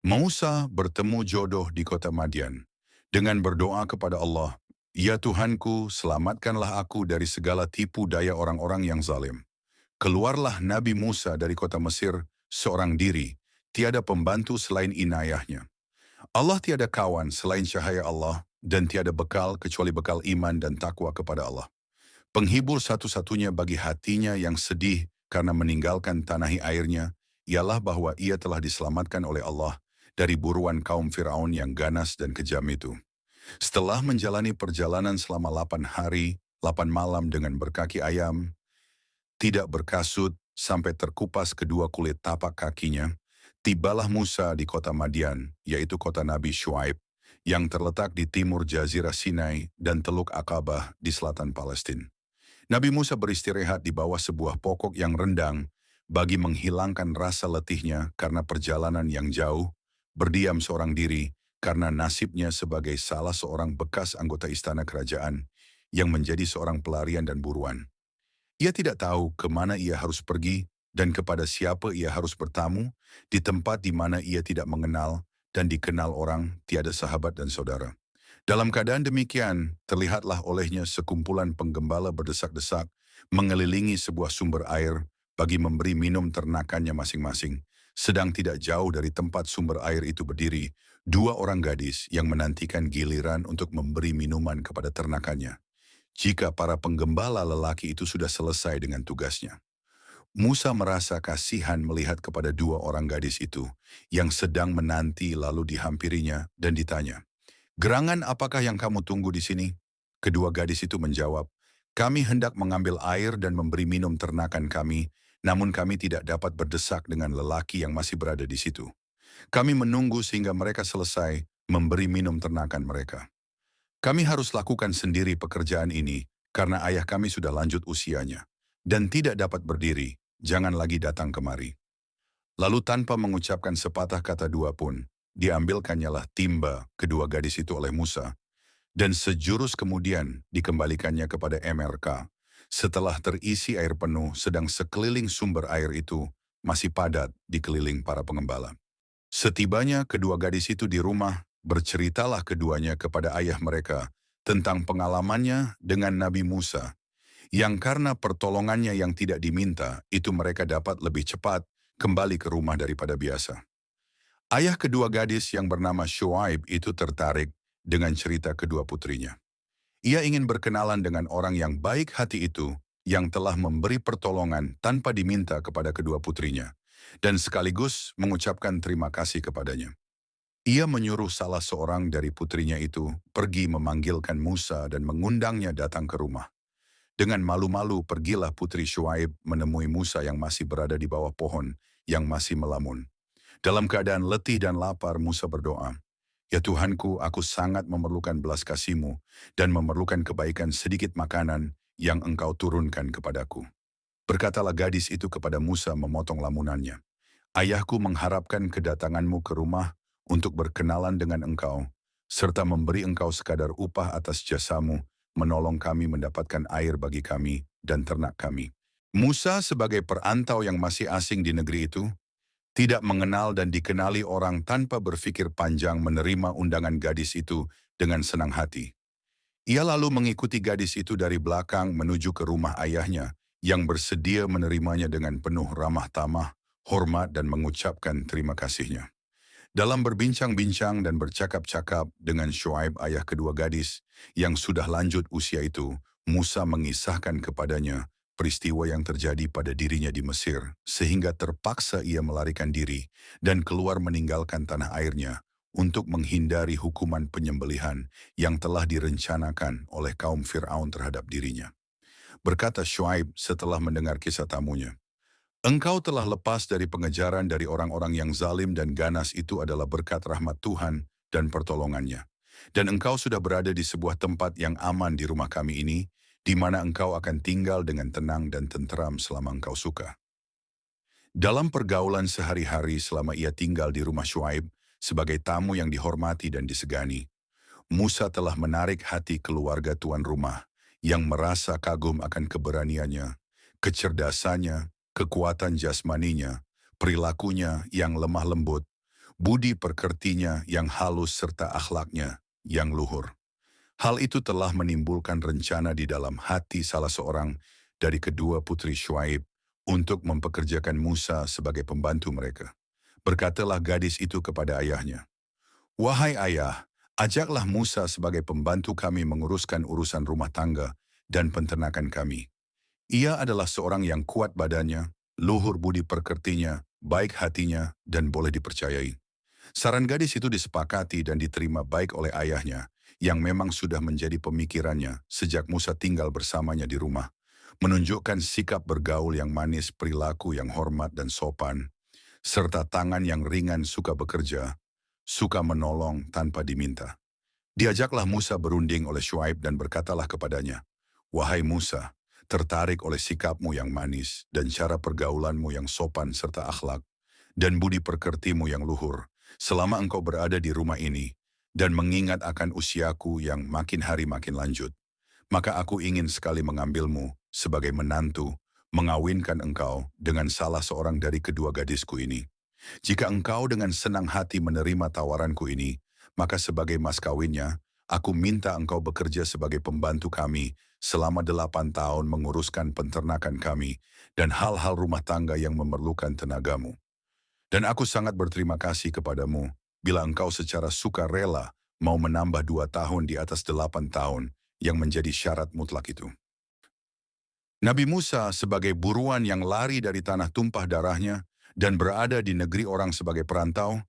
Musa bertemu jodoh di kota Madian. Dengan berdoa kepada Allah, "Ya Tuhanku, selamatkanlah aku dari segala tipu daya orang-orang yang zalim." Keluarlah Nabi Musa dari kota Mesir seorang diri, tiada pembantu selain inayahnya. Allah tiada kawan selain cahaya Allah, dan tiada bekal kecuali bekal iman dan takwa kepada Allah. Penghibur satu-satunya bagi hatinya yang sedih karena meninggalkan tanah airnya, ialah bahwa ia telah diselamatkan oleh Allah dari buruan kaum Firaun yang ganas dan kejam itu. Setelah menjalani perjalanan selama 8 hari, 8 malam dengan berkaki ayam, tidak berkasut, sampai terkupas kedua kulit tapak kakinya, tibalah Musa di kota Madian, yaitu kota Nabi Syuaib, yang terletak di timur Jazirah Sinai dan Teluk Akabah di selatan Palestina. Nabi Musa beristirahat di bawah sebuah pokok yang rendang bagi menghilangkan rasa letihnya karena perjalanan yang jauh, berdiam seorang diri karena nasibnya sebagai salah seorang bekas anggota istana kerajaan yang menjadi seorang pelarian dan buruan. Ia tidak tahu kemana ia harus pergi dan kepada siapa ia harus bertamu di tempat di mana ia tidak mengenal dan dikenal orang tiada sahabat dan saudara. Dalam keadaan demikian, terlihatlah olehnya sekumpulan penggembala berdesak-desak mengelilingi sebuah sumber air bagi memberi minum ternakannya masing-masing. Sedang tidak jauh dari tempat sumber air itu berdiri, dua orang gadis yang menantikan giliran untuk memberi minuman kepada ternakannya. Jika para penggembala lelaki itu sudah selesai dengan tugasnya. Musa merasa kasihan melihat kepada dua orang gadis itu yang sedang menanti lalu dihampirinya dan ditanya, "Gerangan apakah yang kamu tunggu di sini?" Kedua gadis itu menjawab, "Kami hendak mengambil air dan memberi minum ternakan kami, namun kami tidak dapat berdesak dengan lelaki yang masih berada di situ. Kami menunggu sehingga mereka selesai memberi minum ternakan mereka. Kami harus lakukan sendiri pekerjaan ini karena ayah kami sudah lanjut usianya dan tidak dapat berdiri, jangan lagi datang kemari." Lalu tanpa mengucapkan sepatah kata dua pun, diambilkannyalah timba kedua gadis itu oleh Musa, dan sejurus kemudian dikembalikannya kepada MRK. Setelah terisi air penuh, sedang sekeliling sumber air itu masih padat dikeliling para pengembala. Setibanya kedua gadis itu di rumah, berceritalah keduanya kepada ayah mereka tentang pengalamannya dengan Nabi Musa, yang karena pertolongannya yang tidak diminta, itu mereka dapat lebih cepat kembali ke rumah daripada biasa. Ayah kedua gadis yang bernama Shuaib itu tertarik dengan cerita kedua putrinya. Ia ingin berkenalan dengan orang yang baik hati itu, yang telah memberi pertolongan tanpa diminta kepada kedua putrinya, dan sekaligus mengucapkan terima kasih kepadanya. Ia menyuruh salah seorang dari putrinya itu pergi memanggilkan Musa dan mengundangnya datang ke rumah. Dengan malu-malu pergilah putri Shuaib menemui Musa yang masih berada di bawah pohon yang masih melamun. Dalam keadaan letih dan lapar, Musa berdoa, "Ya Tuhanku, aku sangat memerlukan belas kasih-Mu dan memerlukan kebaikan sedikit makanan yang Engkau turunkan kepadaku." Berkatalah gadis itu kepada Musa memotong lamunannya, "Ayahku mengharapkan kedatanganmu ke rumah untuk berkenalan dengan engkau, serta memberi engkau sekadar upah atas jasamu, menolong kami mendapatkan air bagi kami dan ternak kami." Musa sebagai perantau yang masih asing di negeri itu, tidak mengenal dan dikenali orang, tanpa berpikir panjang menerima undangan gadis itu dengan senang hati. Ia lalu mengikuti gadis itu dari belakang menuju ke rumah ayahnya, yang bersedia menerimanya dengan penuh ramah tamah, hormat dan mengucapkan terima kasihnya. Dalam berbincang-bincang dan bercakap-cakap dengan Shuaib ayah kedua gadis yang sudah lanjut usia itu, Musa mengisahkan kepadanya peristiwa yang terjadi pada dirinya di Mesir, sehingga terpaksa ia melarikan diri dan keluar meninggalkan tanah airnya untuk menghindari hukuman penyembelihan yang telah direncanakan oleh kaum Fir'aun terhadap dirinya. Berkata Shuaib setelah mendengar kisah tamunya, "Engkau telah lepas dari pengejaran dari orang-orang yang zalim dan ganas, itu adalah berkat rahmat Tuhan dan pertolongannya. Dan engkau sudah berada di sebuah tempat yang aman di rumah kami ini, di mana engkau akan tinggal dengan tenang dan tenteram selama engkau suka." Dalam pergaulan sehari-hari selama ia tinggal di rumah Shuaib, sebagai tamu yang dihormati dan disegani, Musa telah menarik hati keluarga tuan rumah yang merasa kagum akan keberaniannya, kecerdasannya, kekuatan jasmaninya, perilakunya yang lemah lembut, budi pekertinya yang halus serta akhlaknya yang luhur. Hal itu telah menimbulkan rencana di dalam hati salah seorang dari kedua putri Syuaib untuk mempekerjakan Musa sebagai pembantu mereka. Berkatalah gadis itu kepada ayahnya, "Wahai ayah, ajaklah Musa sebagai pembantu kami menguruskan urusan rumah tangga dan peternakan kami. Ia adalah seorang yang kuat badannya, luhur budi pekertinya, baik hatinya, dan boleh dipercayai." Saran gadis itu disepakati dan diterima baik oleh ayahnya, yang memang sudah menjadi pemikirannya sejak Musa tinggal bersamanya di rumah. Menunjukkan sikap bergaul yang manis, perilaku yang hormat dan sopan, serta tangan yang ringan suka bekerja, suka menolong tanpa diminta. Diajaklah Musa berunding oleh Syuaib dan berkatalah kepadanya, "Wahai Musa, tertarik oleh sikapmu yang manis dan cara pergaulanmu yang sopan serta akhlak, dan budi pekertimu yang luhur, selama engkau berada di rumah ini, dan mengingat akan usiaku yang makin hari makin lanjut, maka aku ingin sekali mengambilmu sebagai menantu, mengawinkan engkau dengan salah seorang dari kedua gadisku ini. Jika engkau dengan senang hati menerima tawaranku ini, maka sebagai mas kawinnya, aku minta engkau bekerja sebagai pembantu kami selama 8 tahun menguruskan peternakan kami dan hal-hal rumah tangga yang memerlukan tenagamu. Dan aku sangat berterima kasih kepadamu bila engkau secara sukarela mau menambah 2 tahun di atas 8 tahun yang menjadi syarat mutlak itu." Nabi Musa sebagai buruan yang lari dari tanah tumpah darahnya dan berada di negeri orang sebagai perantau,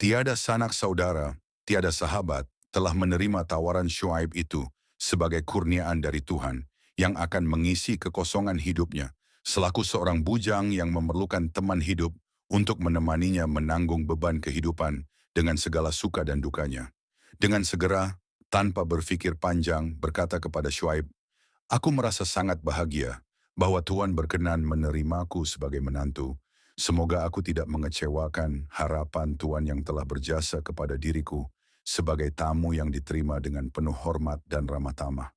tiada sanak saudara, tiada sahabat telah menerima tawaran Syuaib itu sebagai kurniaan dari Tuhan yang akan mengisi kekosongan hidupnya selaku seorang bujang yang memerlukan teman hidup untuk menemaninya menanggung beban kehidupan dengan segala suka dan dukanya. Dengan segera, tanpa berpikir panjang, berkata kepada Syuaib, "Aku merasa sangat bahagia bahwa Tuhan berkenan menerimaku sebagai menantu. Semoga aku tidak mengecewakan harapan Tuhan yang telah berjasa kepada diriku sebagai tamu yang diterima dengan penuh hormat dan ramah tamah.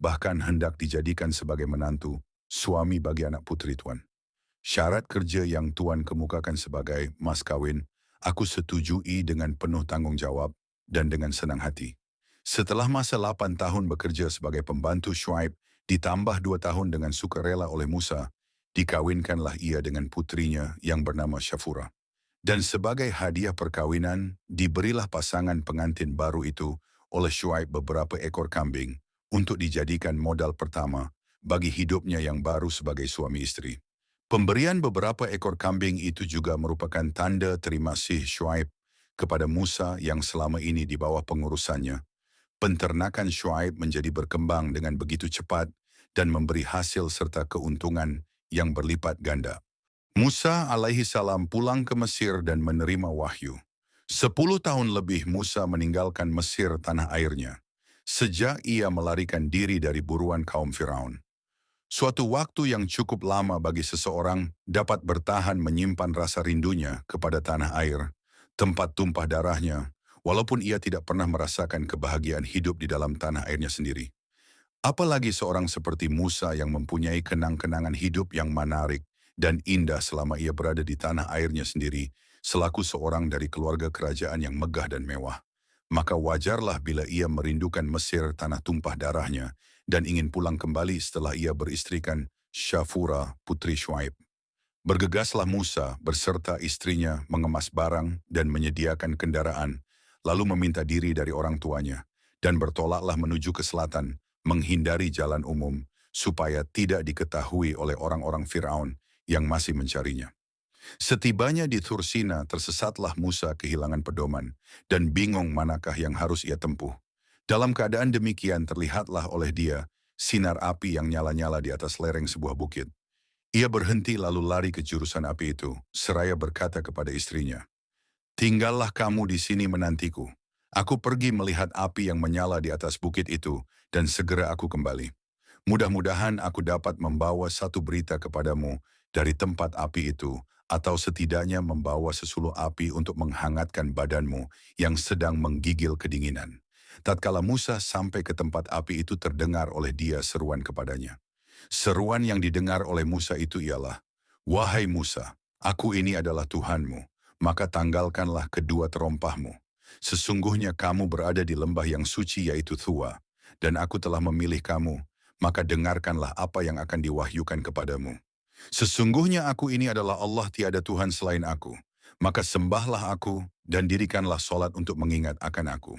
Bahkan hendak dijadikan sebagai menantu, suami bagi anak putri Tuhan. Syarat kerja yang Tuhan kemukakan sebagai mas kawin, aku setujui dengan penuh tanggung jawab dan dengan senang hati." Setelah masa 8 tahun bekerja sebagai pembantu Syuaib, ditambah 2 tahun dengan sukarela oleh Musa, dikawinkanlah ia dengan putrinya yang bernama Syafura. Dan sebagai hadiah perkawinan, diberilah pasangan pengantin baru itu oleh Syuaib beberapa ekor kambing untuk dijadikan modal pertama bagi hidupnya yang baru sebagai suami istri. Pemberian beberapa ekor kambing itu juga merupakan tanda terima kasih Syuaib kepada Musa yang selama ini di bawah pengurusannya. Penternakan Syuaib menjadi berkembang dengan begitu cepat dan memberi hasil serta keuntungan yang berlipat ganda. Musa alaihi salam pulang ke Mesir dan menerima wahyu. 10 tahun lebih Musa meninggalkan Mesir tanah airnya, sejak ia melarikan diri dari buruan kaum Firaun. Suatu waktu yang cukup lama bagi seseorang dapat bertahan menyimpan rasa rindunya kepada tanah air, tempat tumpah darahnya, walaupun ia tidak pernah merasakan kebahagiaan hidup di dalam tanah airnya sendiri. Apalagi seorang seperti Musa yang mempunyai kenang-kenangan hidup yang menarik dan indah selama ia berada di tanah airnya sendiri, selaku seorang dari keluarga kerajaan yang megah dan mewah. Maka wajarlah bila ia merindukan Mesir tanah tumpah darahnya dan ingin pulang kembali setelah ia beristrikan Syafura putri Syuaib. Bergegaslah Musa berserta istrinya mengemas barang dan menyediakan kendaraan, lalu meminta diri dari orang tuanya, dan bertolaklah menuju ke selatan, menghindari jalan umum, supaya tidak diketahui oleh orang-orang Firaun yang masih mencarinya. Setibanya di Thursina, tersesatlah Musa kehilangan pedoman, dan bingung manakah yang harus ia tempuh. Dalam keadaan demikian terlihatlah oleh dia sinar api yang nyala-nyala di atas lereng sebuah bukit. Ia berhenti lalu lari ke jurusan api itu, seraya berkata kepada istrinya, "Tinggallah kamu di sini menantiku. Aku pergi melihat api yang menyala di atas bukit itu, dan segera aku kembali. Mudah-mudahan aku dapat membawa satu berita kepadamu dari tempat api itu, atau setidaknya membawa sesuluh api untuk menghangatkan badanmu yang sedang menggigil kedinginan." Tatkala Musa sampai ke tempat api itu terdengar oleh dia seruan kepadanya. Seruan yang didengar oleh Musa itu ialah, "Wahai Musa, aku ini adalah Tuhanmu. maka tanggalkanlah kedua terompahmu. Sesungguhnya kamu berada di lembah yang suci yaitu Thua, dan aku telah memilih kamu, maka dengarkanlah apa yang akan diwahyukan kepadamu. Sesungguhnya aku ini adalah Allah, tiada Tuhan selain aku. Maka sembahlah aku dan dirikanlah solat untuk mengingat akan aku.